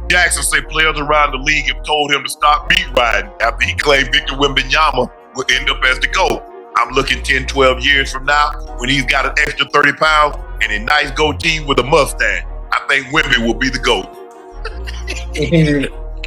Jackson say players around the league have told him to stop beat riding after he claimed Victor Wembanyama will end up as the GOAT. I'm looking 10, 12 years from now when he's got an extra 30 pounds and a nice goatee with a mustache. I think Wemby will be the GOAT.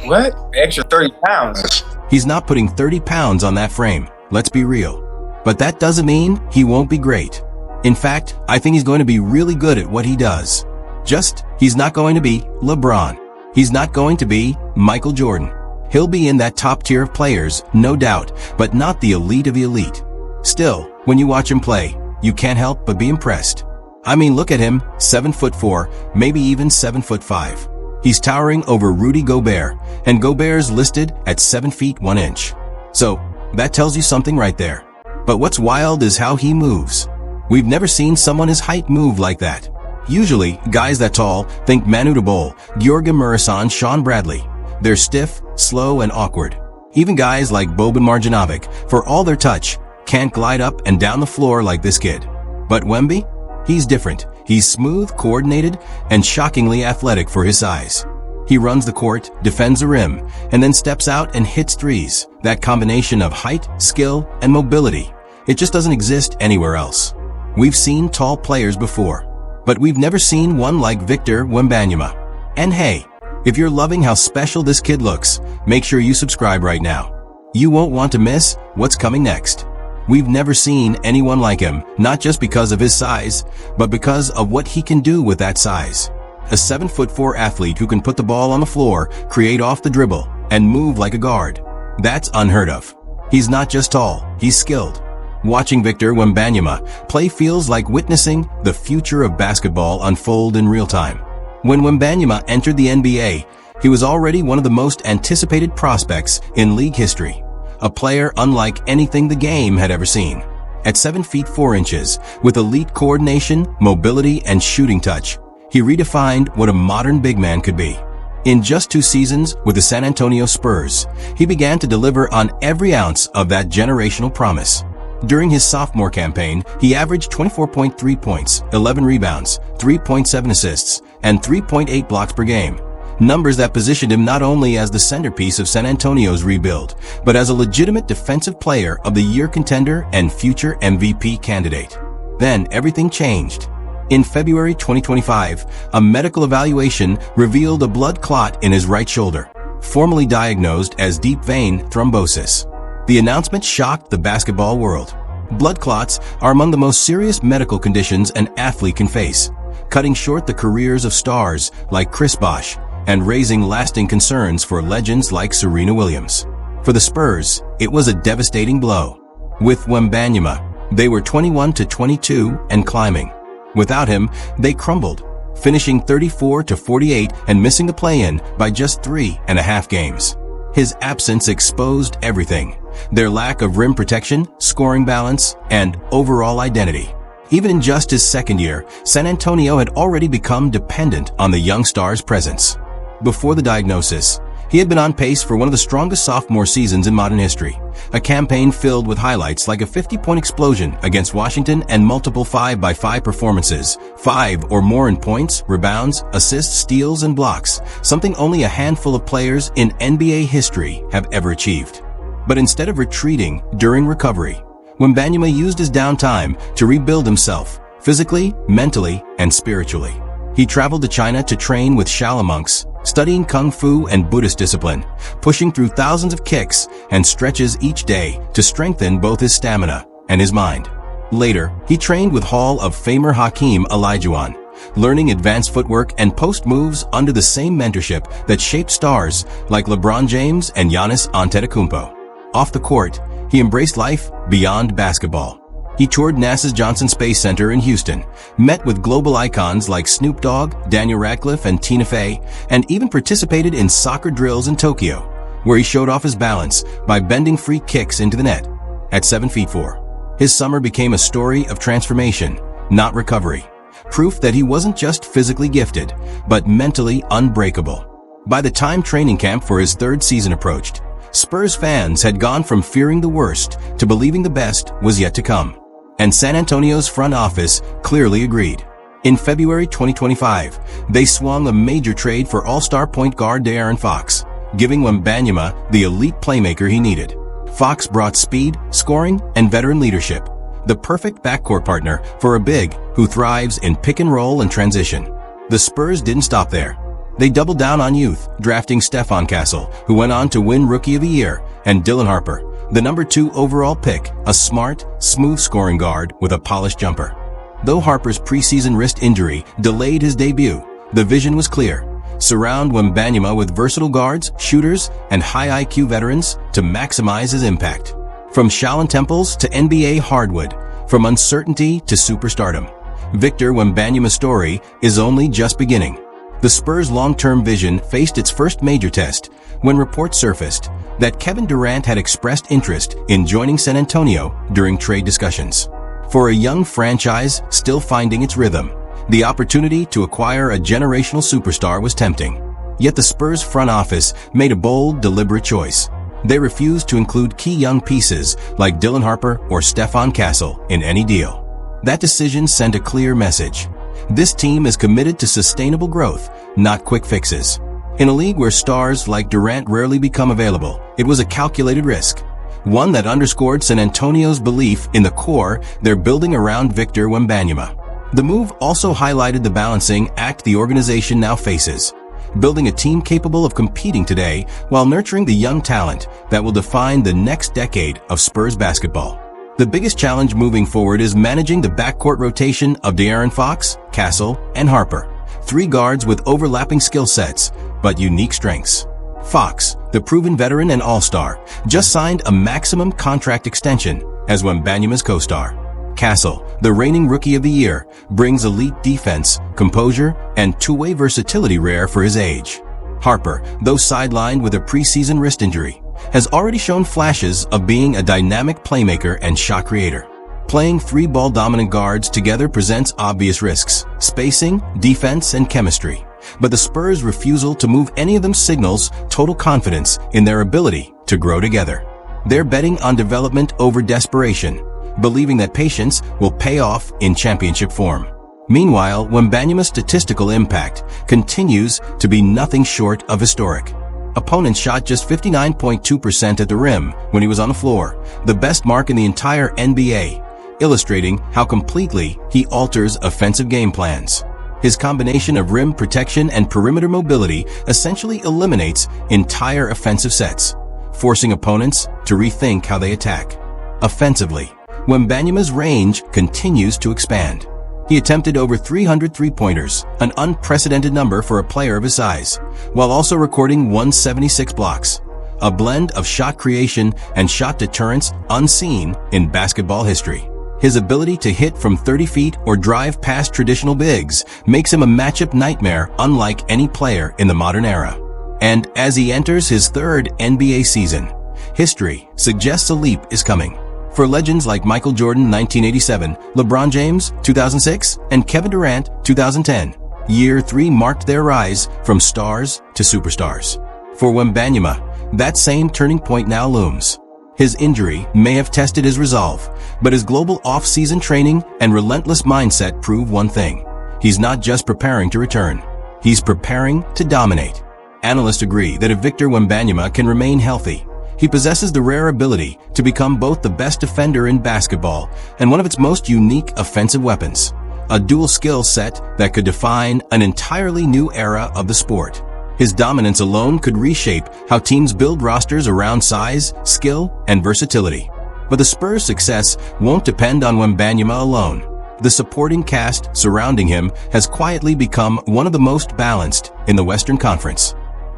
What? Extra 30 pounds? He's not putting 30 pounds on that frame, let's be real. But that doesn't mean he won't be great. In fact, I think he's going to be really good at what he does. Just, he's not going to be LeBron. He's not going to be Michael Jordan. He'll be in that top tier of players, no doubt, but not the elite of the elite. Still, when you watch him play, you can't help but be impressed. I mean, look at him, 7'4", maybe even 7'5". He's towering over Rudy Gobert, and Gobert's listed at 7 feet 1 inch. So, that tells you something right there. But what's wild is how he moves. We've never seen someone his height move like that. Usually, guys that tall think Manu Bol, Georgi Murison, Sean Bradley. They're stiff, slow, and awkward. Even guys like Boban Marjanovic, for all their touch, can't glide up and down the floor like this kid. But Wemby? He's different. He's smooth, coordinated, and shockingly athletic for his size. He runs the court, defends the rim, and then steps out and hits threes. That combination of height, skill, and mobility, it just doesn't exist anywhere else. We've seen tall players before, but we've never seen one like Victor Wembanyama. And hey, if you're loving how special this kid looks, make sure you subscribe right now. You won't want to miss what's coming next. We've never seen anyone like him, not just because of his size, but because of what he can do with that size. A 7'4" athlete who can put the ball on the floor, create off the dribble, and move like a guard. That's unheard of. He's not just tall, he's skilled. Watching Victor Wembanyama play feels like witnessing the future of basketball unfold in real time. When Wembanyama entered the NBA, he was already one of the most anticipated prospects in league history. A player unlike anything the game had ever seen. At 7 feet 4 inches, with elite coordination, mobility, and shooting touch, he redefined what a modern big man could be. In just 2 seasons with the San Antonio Spurs, he began to deliver on every ounce of that generational promise. During his sophomore campaign, he averaged 24.3 points, 11 rebounds, 3.7 assists, and 3.8 blocks per game. Numbers that positioned him not only as the centerpiece of San Antonio's rebuild, but as a legitimate defensive player of the year contender and future MVP candidate. Then everything changed. In February 2025, a medical evaluation revealed a blood clot in his right shoulder, formally diagnosed as deep vein thrombosis. The announcement shocked the basketball world. Blood clots are among the most serious medical conditions an athlete can face, cutting short the careers of stars like Chris Bosh and raising lasting concerns for legends like Serena Williams. For the Spurs, it was a devastating blow. With Wembanyama, they were 21-22 and climbing. Without him, they crumbled, finishing 34-48 and missing the play-in by just 3.5 games. His absence exposed everything: their lack of rim protection, scoring balance, and overall identity. Even in just his second year, San Antonio had already become dependent on the young star's presence. Before the diagnosis, he had been on pace for one of the strongest sophomore seasons in modern history, a campaign filled with highlights like a 50-point explosion against Washington and multiple 5x5 performances, 5 or more in points, rebounds, assists, steals, and blocks, something only a handful of players in NBA history have ever achieved. But instead of retreating during recovery, Wembanyama used his downtime to rebuild himself, physically, mentally, and spiritually. He traveled to China to train with Shaolin monks, studying Kung Fu and Buddhist discipline, pushing through thousands of kicks and stretches each day to strengthen both his stamina and his mind. Later, he trained with Hall of Famer Hakeem Olajuwon, learning advanced footwork and post moves under the same mentorship that shaped stars like LeBron James and Giannis Antetokounmpo. Off the court, he embraced life beyond basketball. He toured NASA's Johnson Space Center in Houston, met with global icons like Snoop Dogg, Daniel Radcliffe, and Tina Fey, and even participated in soccer drills in Tokyo, where he showed off his balance by bending free kicks into the net. At 7 feet 4, his summer became a story of transformation, not recovery. Proof that he wasn't just physically gifted, but mentally unbreakable. By the time training camp for his 3rd season approached, Spurs fans had gone from fearing the worst to believing the best was yet to come. And San Antonio's front office clearly agreed. In February 2025, they swung a major trade for all-star point guard De'Aaron Fox, giving Wembanyama the elite playmaker he needed. Fox brought speed, scoring, and veteran leadership, the perfect backcourt partner for a big who thrives in pick and roll and transition. The Spurs didn't stop there. They doubled down on youth, drafting Stephon Castle, who went on to win Rookie of the Year, and Dylan Harper, the number 2 overall pick, a smart, smooth scoring guard with a polished jumper. Though Harper's preseason wrist injury delayed his debut, the vision was clear. Surround Wembanyama with versatile guards, shooters, and high IQ veterans to maximize his impact. From Shaolin temples to NBA hardwood, from uncertainty to superstardom, Victor Wembanyama's story is only just beginning. The Spurs' long-term vision faced its first major test when reports surfaced that Kevin Durant had expressed interest in joining San Antonio during trade discussions. For a young franchise still finding its rhythm, the opportunity to acquire a generational superstar was tempting. Yet the Spurs front office made a bold, deliberate choice. They refused to include key young pieces like Dylan Harper or Stephon Castle in any deal. That decision sent a clear message. This team is committed to sustainable growth, not quick fixes. In a league where stars like Durant rarely become available, it was a calculated risk, one that underscored San Antonio's belief in the core they're building around Victor Wembanyama. The move also highlighted the balancing act the organization now faces, building a team capable of competing today while nurturing the young talent that will define the next decade of Spurs basketball. The biggest challenge moving forward is managing the backcourt rotation of De'Aaron Fox, Castle, and Harper, 3 guards with overlapping skill sets but unique strengths. Fox, the proven veteran and all-star, just signed a maximum contract extension as Wembanyama's co-star. Castle, the reigning Rookie of the Year, brings elite defense, composure, and two-way versatility rare for his age. Harper, though sidelined with a preseason wrist injury, has already shown flashes of being a dynamic playmaker and shot creator. Playing 3 ball-dominant guards together presents obvious risks: spacing, defense, and chemistry. But the Spurs' refusal to move any of them signals total confidence in their ability to grow together. They're betting on development over desperation, believing that patience will pay off in championship form. Meanwhile, Wembanyama's statistical impact continues to be nothing short of historic. Opponents shot just 59.2% at the rim when he was on the floor, the best mark in the entire NBA, illustrating how completely he alters offensive game plans. His combination of rim protection and perimeter mobility essentially eliminates entire offensive sets, forcing opponents to rethink how they attack. Offensively, Wembanyama's range continues to expand. He attempted over 300 three-pointers, an unprecedented number for a player of his size, while also recording 176 blocks, a blend of shot creation and shot deterrence unseen in basketball history. His ability to hit from 30 feet or drive past traditional bigs makes him a matchup nightmare unlike any player in the modern era. And as he enters his 3rd NBA season, history suggests a leap is coming. For legends like Michael Jordan 1987, LeBron James 2006, and Kevin Durant 2010, Year 3 marked their rise from stars to superstars. For Wembanyama, that same turning point now looms. His injury may have tested his resolve, but his global off-season training and relentless mindset prove one thing: he's not just preparing to return, he's preparing to dominate. Analysts agree that if Victor Wembanyama can remain healthy, he possesses the rare ability to become both the best defender in basketball and one of its most unique offensive weapons, a dual skill set that could define an entirely new era of the sport. His dominance alone could reshape how teams build rosters around size, skill, and versatility. But the Spurs' success won't depend on Wembanyama alone. The supporting cast surrounding him has quietly become one of the most balanced in the Western Conference.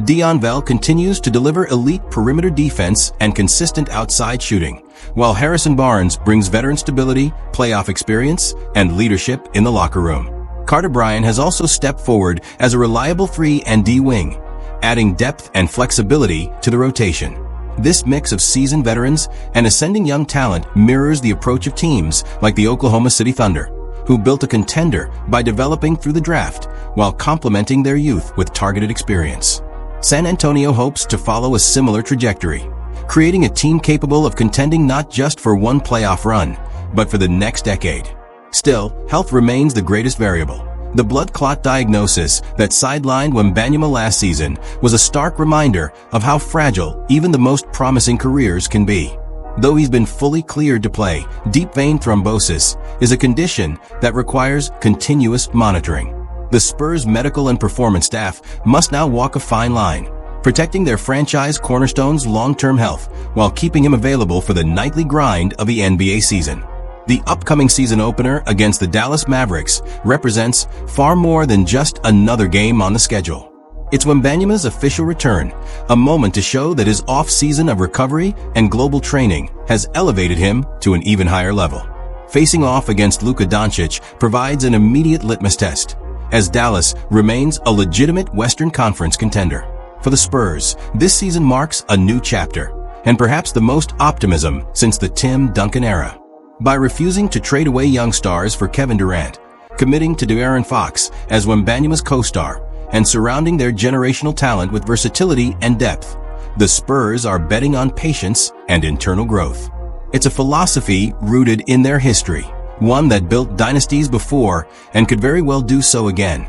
Dion Bell continues to deliver elite perimeter defense and consistent outside shooting, while Harrison Barnes brings veteran stability, playoff experience, and leadership in the locker room. Carter Bryant has also stepped forward as a reliable 3 and D wing, adding depth and flexibility to the rotation. This mix of seasoned veterans and ascending young talent mirrors the approach of teams like the Oklahoma City Thunder, who built a contender by developing through the draft while complementing their youth with targeted experience. San Antonio hopes to follow a similar trajectory, creating a team capable of contending not just for one playoff run, but for the next decade. Still, health remains the greatest variable. The blood clot diagnosis that sidelined Wembanyama last season was a stark reminder of how fragile even the most promising careers can be. Though he's been fully cleared to play, deep vein thrombosis is a condition that requires continuous monitoring. The Spurs' medical and performance staff must now walk a fine line, protecting their franchise cornerstone's long-term health while keeping him available for the nightly grind of the NBA season. The upcoming season opener against the Dallas Mavericks represents far more than just another game on the schedule. It's Wembanyama's official return, a moment to show that his off-season of recovery and global training has elevated him to an even higher level. Facing off against Luka Doncic provides an immediate litmus test, as Dallas remains a legitimate Western Conference contender. For the Spurs, this season marks a new chapter, and perhaps the most optimism since the Tim Duncan era. By refusing to trade away young stars for Kevin Durant, committing to De'Aaron Fox as Wembanyama's co-star, and surrounding their generational talent with versatility and depth, the Spurs are betting on patience and internal growth. It's a philosophy rooted in their history, one that built dynasties before and could very well do so again.